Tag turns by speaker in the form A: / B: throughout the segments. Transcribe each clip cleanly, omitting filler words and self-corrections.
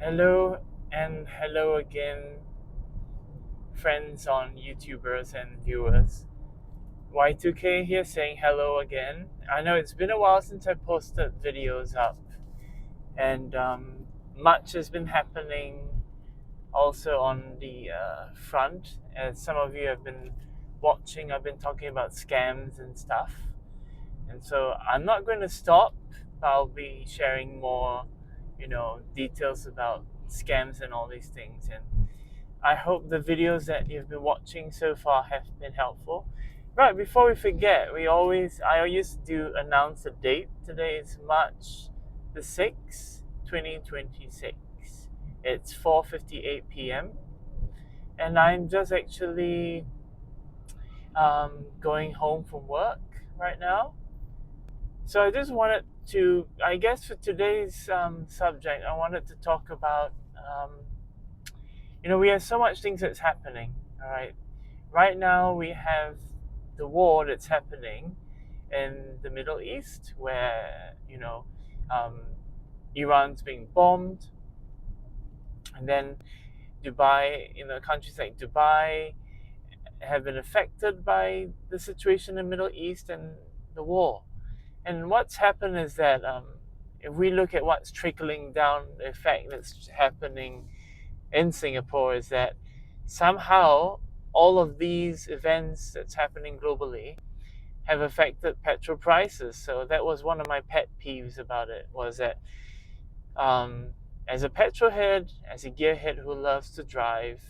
A: Hello and hello again, friends on YouTubers and viewers. Y2K here saying hello again. I know it's been a while since I posted videos up, and much has been happening also on the front. As some of you have been watching, I've been talking about scams and stuff. And so I'm not going to stop. I'll be sharing more, details about scams and all these things. And I hope the videos that you've been watching so far have been helpful. Right, before we forget, I used to announce the date. Today is March the 6th, 2026. It's 4:58 p.m. and I'm just actually going home from work right now. So I just wanted to, I guess for today's subject, I wanted to talk about, we have so much things that's happening, all right? Right now we have the war that's happening in the Middle East where, um, Iran's being bombed. And then Dubai, countries like Dubai have been affected by the situation in the Middle East and the war. And what's happened is that if we look at what's trickling down, the effect that's happening in Singapore is that somehow all of these events that's happening globally have affected petrol prices. So that was one of my pet peeves about it, was that as a petrol head, as a gearhead who loves to drive,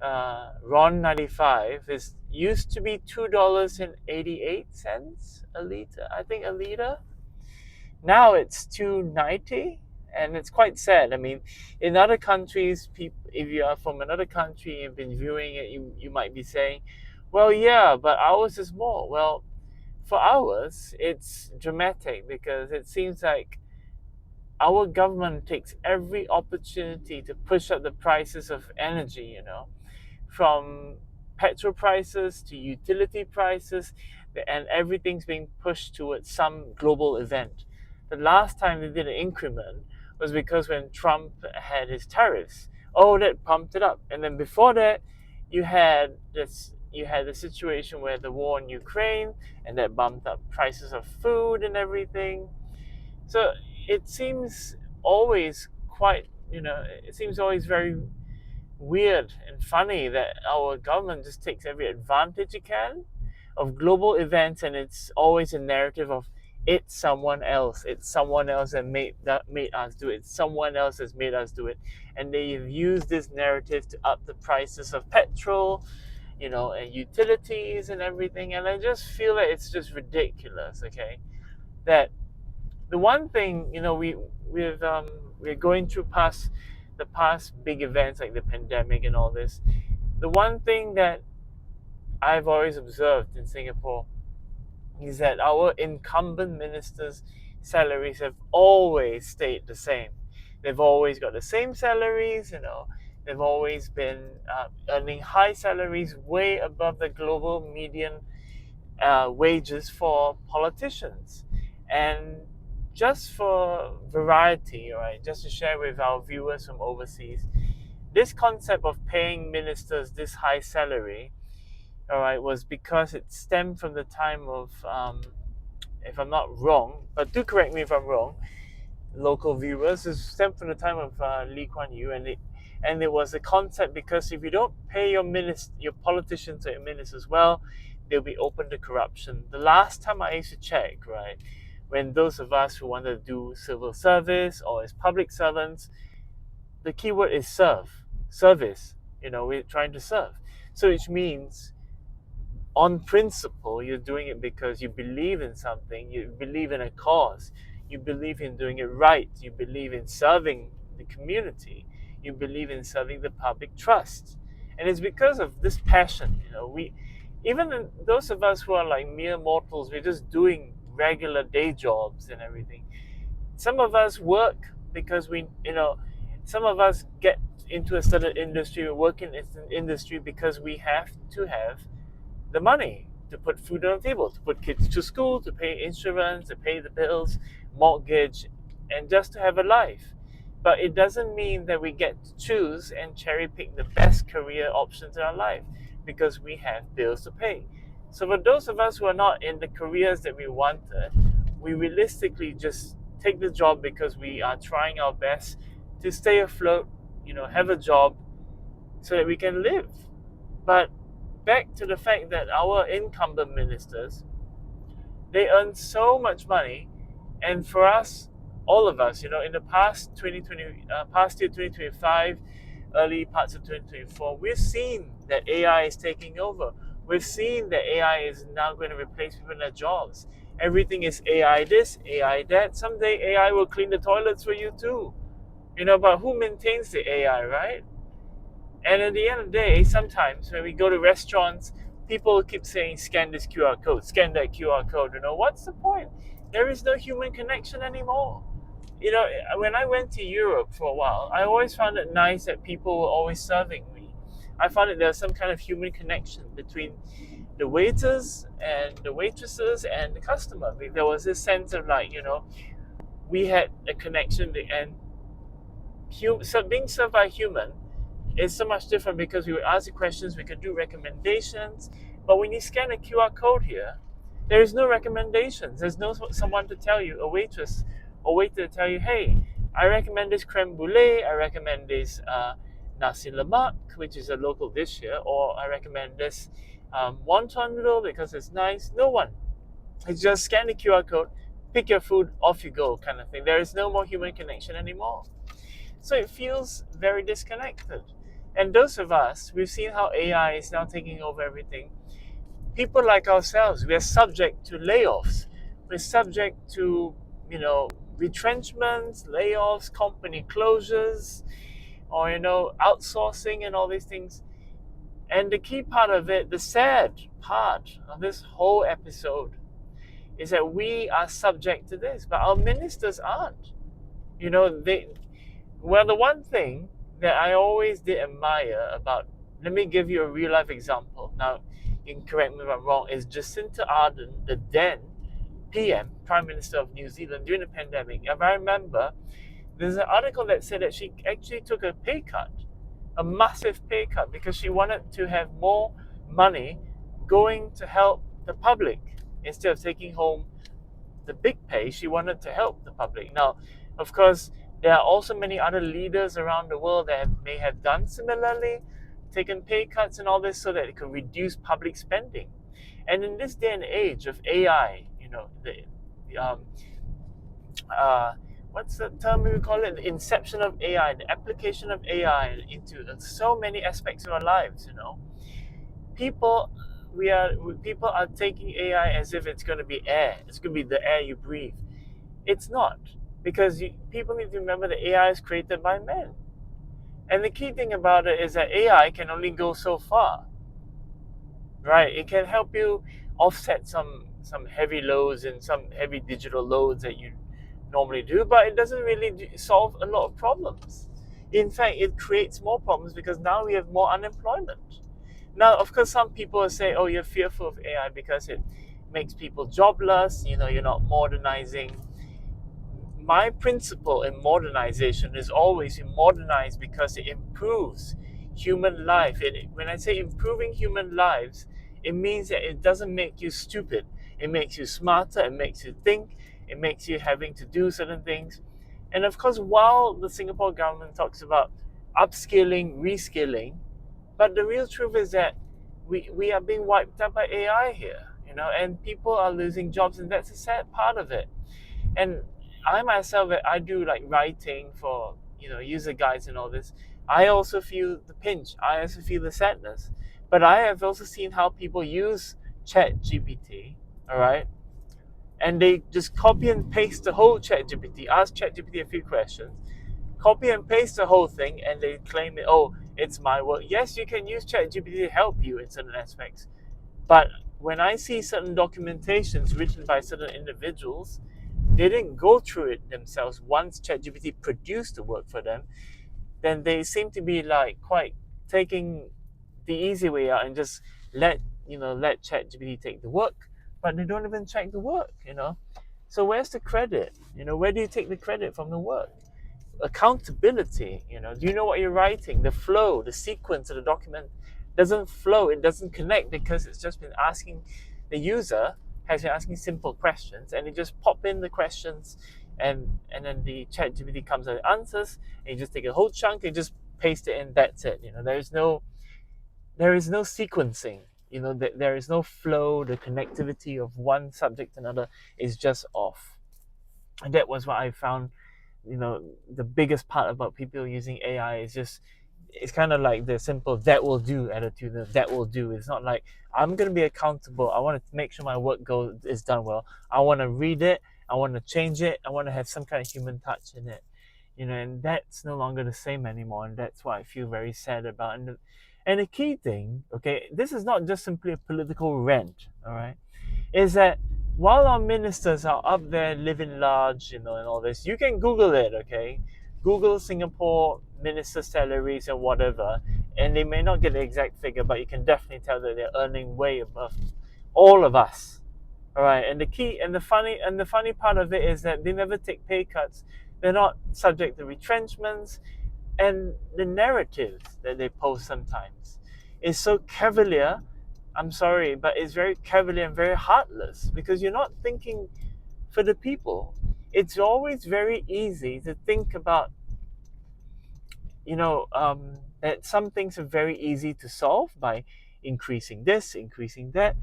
A: RON 95 is used to be $2.88 a liter. I think a liter. Now it's $2.90, and it's quite sad. I mean, in other countries, if you are from another country and been viewing it, you might be saying, "Well, yeah, but ours is more." Well, for ours, it's dramatic because it seems like our government takes every opportunity to push up the prices of energy. From petrol prices to utility prices, and everything's being pushed towards some global event. The last time they did an increment was because when Trump had his tariffs. Oh, that pumped it up. And then before that, you had the situation where the war in Ukraine, and that bumped up prices of food and everything. So it seems always very weird and funny that our government just takes every advantage it can of global events, and it's always a narrative of it's someone else. It's someone else that made us do it. It's someone else has made us do it, and they've used this narrative to up the prices of petrol, and utilities and everything. And I just feel that it's just ridiculous. Okay, that the one thing we're going through the past big events like the pandemic and all this. The one thing that I've always observed in Singapore is that our incumbent ministers' salaries have always stayed the same. They've always got the same salaries. They've always been earning high salaries, way above the global median wages for politicians. And just for variety, right, just to share with our viewers from overseas, this concept of paying ministers this high salary, all right, was because it stemmed from the time of, if I'm not wrong, but do correct me if I'm wrong, local viewers, it stemmed from the time of Lee Kuan Yew, and it was a concept because if you don't pay your politicians or your ministers well, they'll be open to corruption. The last time I used to check, right, when those of us who want to do civil service or as public servants, the keyword is service. We're trying to serve. So which means, on principle, you're doing it because you believe in something, you believe in a cause, you believe in doing it right, you believe in serving the community, you believe in serving the public trust. And it's because of this passion, those of us who are like mere mortals, we're just doing regular day jobs and everything. Some of us work because some of us get into a certain industry, we work in an industry because we have to have the money to put food on the table, to put kids to school, to pay insurance, to pay the bills, mortgage, and just to have a life. But it doesn't mean that we get to choose and cherry pick the best career options in our life, because we have bills to pay. So for those of us who are not in the careers that we wanted, we realistically just take the job because we are trying our best to stay afloat, have a job so that we can live. But back to the fact that our incumbent ministers, they earn so much money, and for us, all of us, in the past 2020, past year 2025, early parts of 2024, we've seen that AI is taking over. We've seen that AI is now going to replace people in their jobs. Everything is AI this, AI that. Someday AI will clean the toilets for you too. But who maintains the AI, right? And at the end of the day, sometimes when we go to restaurants, people keep saying, scan this QR code, scan that QR code. What's the point? There is no human connection anymore. When I went to Europe for a while, I always found it nice that people were always serving me. I found that there was some kind of human connection between the waiters and the waitresses and the customer. There was this sense of we had a connection, and so being served by a human is so much different, because we would ask the questions, we could do recommendations. But when you scan a QR code here, there is no recommendations. There's no someone to tell you, a waitress or waiter to tell you, hey, I recommend this creme brulee, I recommend this nasi lemak, which is a local dish here, or I recommend this wonton noodle because it's nice. No one. It's just scan the QR code, pick your food, off you go, kind of thing. There is no more human connection anymore. So it feels very disconnected. And those of us, we've seen how AI is now taking over everything. People like ourselves, we are subject to layoffs. We're subject to, retrenchments, layoffs, company closures, or, outsourcing and all these things. And the key part of it, the sad part of this whole episode, is that we are subject to this, but our ministers aren't. The one thing that I always did admire about, let me give you a real life example. Now, you can correct me if I'm wrong, is Jacinta Ardern, the then PM, Prime Minister of New Zealand during the pandemic. If I remember, there's an article that said that she actually took a pay cut, a massive pay cut, because she wanted to have more money going to help the public. Instead of taking home the big pay, she wanted to help the public. Now, of course, there are also many other leaders around the world that may have done similarly, taken pay cuts and all this so that it could reduce public spending. And in this day and age of AI, what's the term we call it? The inception of AI, the application of AI into so many aspects of our lives. People people are taking AI as if it's going to be air. It's going to be the air you breathe. It's not, because people need to remember that AI is created by men. And the key thing about it is that AI can only go so far, right? It can help you offset some heavy loads and some heavy digital loads that you normally do, but it doesn't really solve a lot of problems. In fact, it creates more problems, because now we have more unemployment. Now, of course, some people will say, oh, you're fearful of AI because it makes people jobless, you're not modernizing. My principle in modernization is always you modernize because it improves human life. When I say improving human lives, it means that it doesn't make you stupid. It makes you smarter, it makes you think, it makes you having to do certain things. And of course, while the Singapore government talks about upskilling, reskilling, but the real truth is that we are being wiped out by AI here, and people are losing jobs, and that's a sad part of it. And I myself, I do like writing for, user guides and all this. I also feel the pinch. I also feel the sadness. But I have also seen how people use ChatGPT, all right? And they just copy and paste the whole ChatGPT, ask ChatGPT a few questions, copy and paste the whole thing, and they claim it, oh, it's my work. Yes, you can use ChatGPT to help you in certain aspects. But when I see certain documentations written by certain individuals, they didn't go through it themselves. Once ChatGPT produced the work for them, then they seem to be like quite taking the easy way out and just let ChatGPT take the work, but they don't even check the work. So where's the credit? Where do you take the credit from the work? accountability. Do you know what you're writing? The flow, the sequence of the document doesn't flow, it doesn't connect, because it's just been asking, the user has been asking simple questions, and it just pop in the questions, and then the chat GPT comes out with answers, and you just take a whole chunk and just paste it in. That's it. There is no sequencing. There is no flow. The connectivity of one subject to another is just off. And that was what I found. The biggest part about people using AI is just, it's kind of like the simple "that will do" attitude. That will do. It's not like, I'm going to be accountable. I want to make sure my work is done well. I want to read it. I want to change it. I want to have some kind of human touch in it. And that's no longer the same anymore. And that's what I feel very sad about. And the key thing, okay, this is not just simply a political rant, all right, is that while our ministers are up there living large, and all this, you can Google it, okay? Google Singapore minister salaries and whatever, and they may not get the exact figure, but you can definitely tell that they're earning way above all of us. All right, and the funny part of it is that they never take pay cuts. They're not subject to retrenchments, and the narratives that they post sometimes is so cavalier. I'm sorry, but it's very cavalier and very heartless, because you're not thinking for the people. It's always very easy to think about, that some things are very easy to solve by increasing this, increasing that.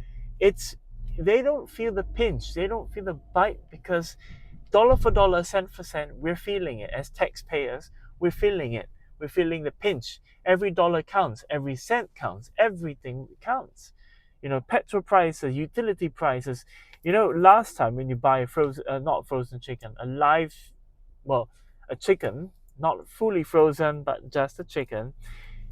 A: They don't feel the pinch, they don't feel the bite, because dollar for dollar, cent for cent, we're feeling it as taxpayers. We're feeling it. We're feeling the pinch. Every dollar counts. Every cent counts. Everything counts. Petrol prices, utility prices. Last time when you buy not frozen chicken, a chicken, not fully frozen, but just a chicken,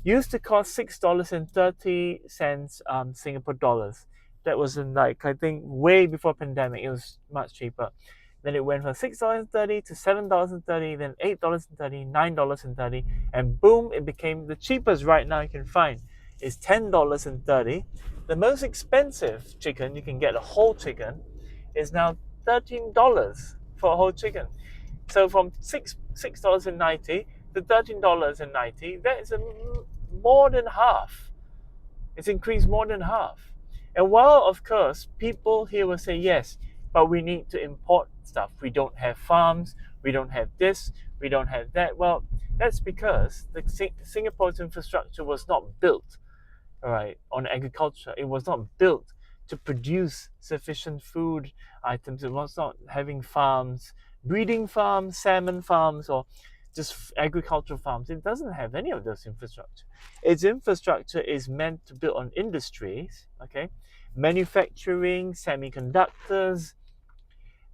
A: used to cost $6.30 Singapore dollars. That was in, I think, way before pandemic. It was much cheaper. Then it went from $6.30 to $7.30, then $8.30, $9.30, and boom, it became the cheapest right now you can find is $10.30. The most expensive chicken you can get, a whole chicken, is now $13 for a whole chicken. So from $6.90 to $13.90, that is more than half. It's increased more than half. And while, of course, people here will say, yes, but we need to import stuff. We don't have farms, we don't have this, we don't have that. Well, that's because Singapore's infrastructure was not built, all right, on agriculture. It was not built to produce sufficient food items. It was not having farms, breeding farms, salmon farms, or just agricultural farms. It doesn't have any of those infrastructure. Its infrastructure is meant to build on industries, okay, manufacturing, semiconductors,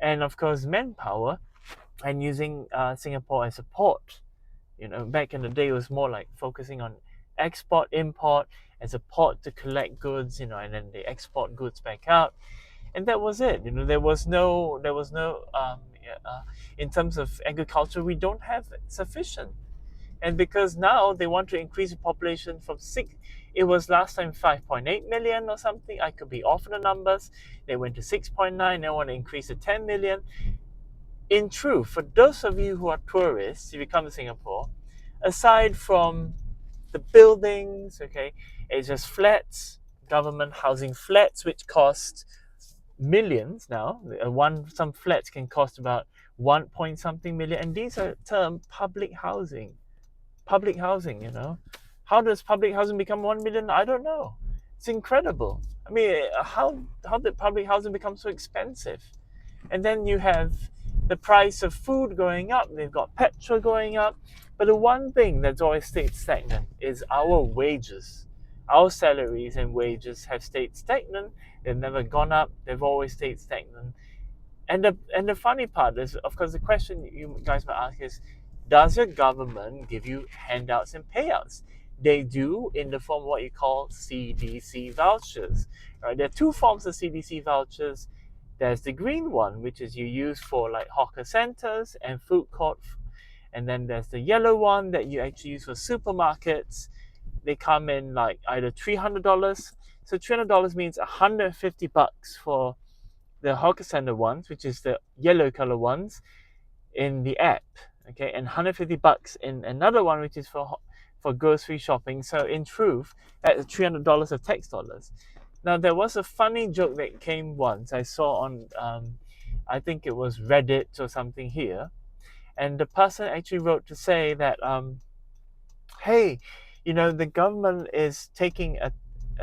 A: and of course manpower, and using Singapore as a port. Back in the day, it was more like focusing on export, import, as a port to collect goods, and then they export goods back out, and that was it. There was no in terms of agriculture, we don't have sufficient. And because now they want to increase the population from it was last time 5.8 million or something. I could be off on the numbers. They went to 6.9. They want to increase to 10 million. In truth, for those of you who are tourists, if you come to Singapore, aside from the buildings, okay, it's just flats, government housing flats, which cost millions now. Some flats can cost about 1 point something million, and these are termed public housing. Public housing, how does public housing become 1 million? I don't know. It's incredible. I mean, how did public housing become so expensive? And then you have the price of food going up. They've got petrol going up. But the one thing that's always stayed stagnant is our wages. Our salaries and wages have stayed stagnant. They've never gone up. They've always stayed stagnant. And the funny part is, of course, the question you guys might ask is, does your government give you handouts and payouts? They do, in the form of what you call CDC vouchers. Right? There are two forms of CDC vouchers. There's the green one, which is you use for like hawker centers and food court. And then there's the yellow one that you actually use for supermarkets. They come in like either $300. So $300 means $150 for the hawker center ones, which is the yellow color ones in the app. okay, and $150 in another one, which is for grocery shopping. So in truth, that's $300 of tax dollars. Now there was a funny joke that came once I saw on, I think it was Reddit or something here, and the person actually wrote to say that, hey, the government is taking a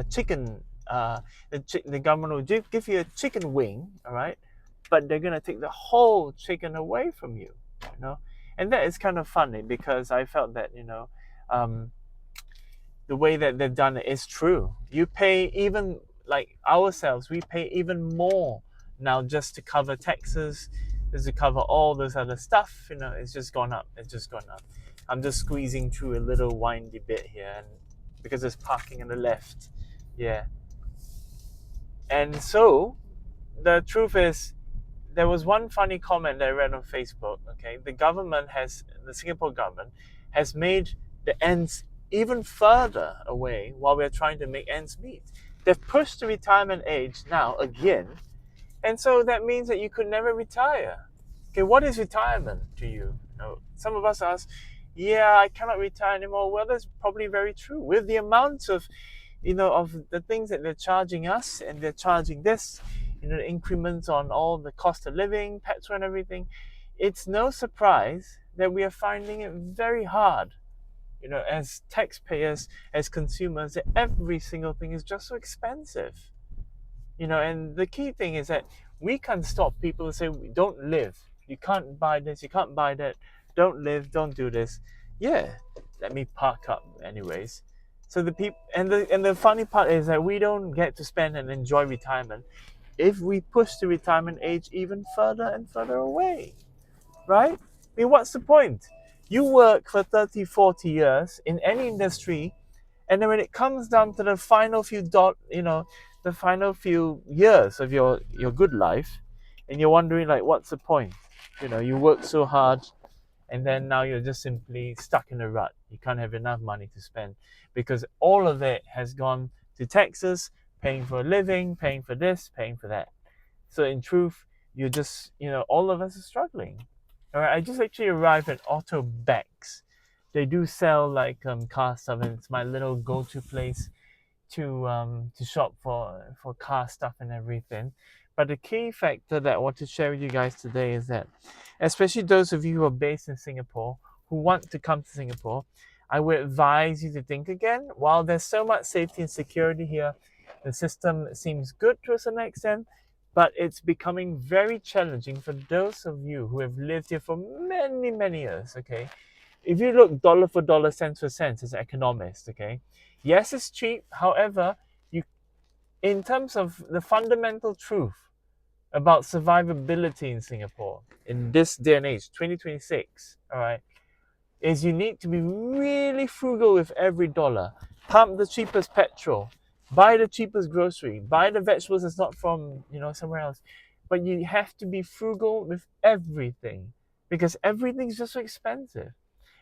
A: chicken. The government will give you a chicken wing, all right, but they're gonna take the whole chicken away from you, you know, and that is kind of funny because I felt that um, the way that they've done it is true. You pay even like ourselves, we pay even more now just to cover taxes, just to cover all this other stuff. It's just gone up. It's just gone up. I'm just squeezing through a little windy bit here, and because there's parking on the left, yeah. And so the truth is, there was one funny comment that I read on Facebook. Okay, the Singapore government has made the ends even further away while we're trying to make ends meet. They've pushed the retirement age now again, and so that means that you could never retire. Okay, what is retirement to you? Some of us ask, yeah, I cannot retire anymore. Well, that's probably very true. With the amounts of of the things that they're charging us, and they're charging this, the increments on all the cost of living, petrol and everything, it's no surprise that we are finding it very hard, as taxpayers, as consumers, that every single thing is just so expensive. And the key thing is that we can't stop people to say, don't live. You can't buy this, you can't buy that, don't live, don't do this. Yeah, let me park up anyways. So the people, and the funny part is that we don't get to spend and enjoy retirement if we push the retirement age even further and further away, right? I mean, what's the point? You work for 30, 40 years in any industry, and then when it comes down to the final the final few years of your good life, and you're wondering, like, what's the point? You work so hard, and then now you're just simply stuck in a rut. You can't have enough money to spend because all of it has gone to taxes, paying for a living, paying for this, paying for that. So in truth, you're just, all of us are struggling. All right, I just actually arrived at Auto Backs. They do sell like car stuff, and it's my little go-to place to shop for car stuff and everything. But the key factor that I want to share with you guys today is that, especially those of you who are based in Singapore, who want to come to Singapore, I would advise you to think again. While there's so much safety and security here, the system seems good to a certain extent, but it's becoming very challenging for those of you who have lived here for many, many years, okay? If you look dollar for dollar, cent for cent as an economist, okay? Yes, it's cheap. However, in terms of the fundamental truth about survivability in Singapore in this day and age, 2026, all right, is you need to be really frugal with every dollar. Pump the cheapest petrol, buy the cheapest grocery, buy the vegetables that's not from somewhere else. But you have to be frugal with everything because everything's just so expensive.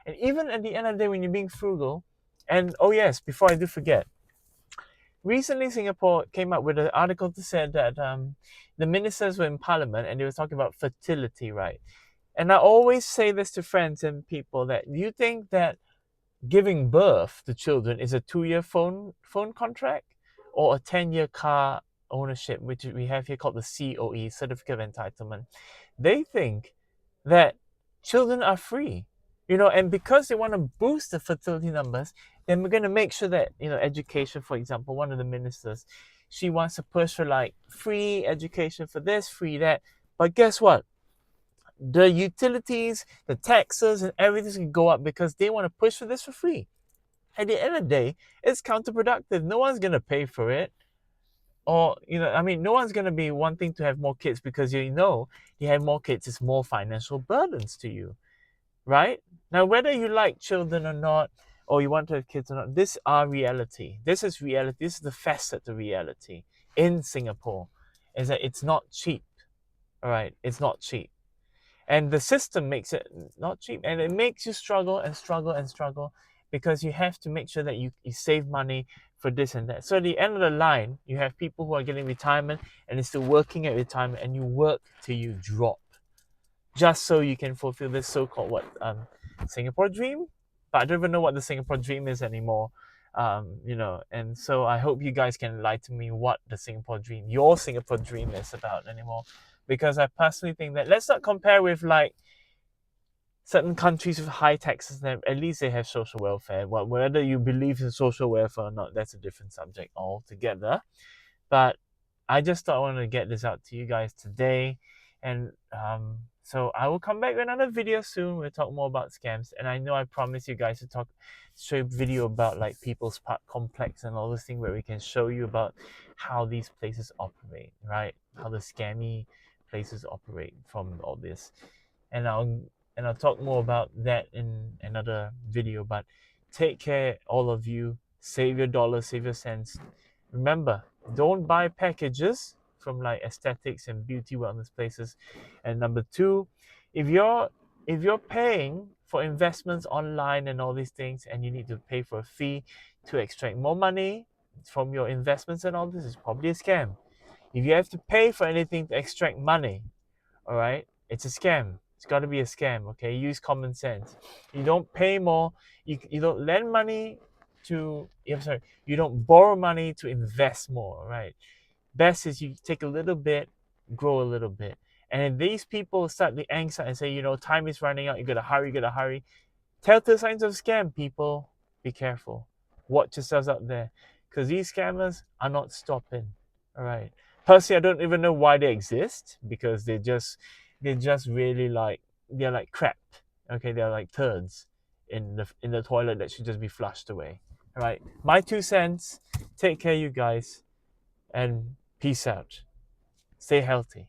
A: And even at the end of the day, when you're being frugal, and oh yes, before I do forget, recently Singapore came up with an article that said that the ministers were in parliament and they were talking about fertility, right? And I always say this to friends and people, that you think that giving birth to children is a 2-year phone contract or a 10-year car ownership, which we have here called the COE, Certificate of Entitlement. They think that children are free, and because they want to boost the fertility numbers, then we're going to make sure that, education, for example, one of the ministers, she wants to push for like free education for this, free that. But guess what? The utilities, the taxes, and everything's going to go up because they want to push for this for free. At the end of the day, it's counterproductive. No one's going to pay for it. Or, no one's going to be wanting to have more kids because you have more kids, it's more financial burdens to you, right? Now, whether you like children or not, or you want to have kids or not, this is our reality. This is reality. This is the facet of reality in Singapore, is that it's not cheap, all right? It's not cheap. And the system makes it not cheap. And it makes you struggle and struggle and struggle because you have to make sure that you save money for this and that. So at the end of the line, you have people who are getting retirement and they're still working at retirement, and you work till you drop. just so you can fulfill this so-called Singapore dream. But I don't even know what the Singapore dream is anymore. And so I hope you guys can enlighten me what the Singapore dream, your Singapore dream, is about anymore, because I personally think that let's not compare with like certain countries with high taxes. At least they have social welfare. Well, whether you believe in social welfare or not, that's a different subject altogether. But I just thought I wanted to get this out to you guys today. And so I will come back with another video soon. We'll talk more about scams. And I know I promised you guys to show a video about like People's Park Complex and all this thing, where we can show you about how these places operate, right? How the scammy places operate from all this. And I'll talk more about that in another video. But take care, all of you. Save your dollars, save your cents. Remember, don't buy packages from like aesthetics and beauty wellness places. And number two, if you're paying for investments online and all these things, and you need to pay for a fee to extract more money from your investments and all this, is probably a scam. If you have to pay for anything to extract money, all right, it's a scam. It's got to be a scam. Okay, use common sense. You don't pay more. You don't lend money to. I'm sorry. You don't borrow money to invest more. Right. Best is you take a little bit, grow a little bit. And if these people start the angst and say, time is running out, you gotta hurry, telltale signs of scam, people. Be careful. Watch yourselves out there, because these scammers are not stopping. All right. Personally, I don't even know why they exist, because they're just really like, they're like crap. Okay, they're like turds in the toilet that should just be flushed away. All right. My 2 cents. Take care, you guys, and peace out. Stay healthy.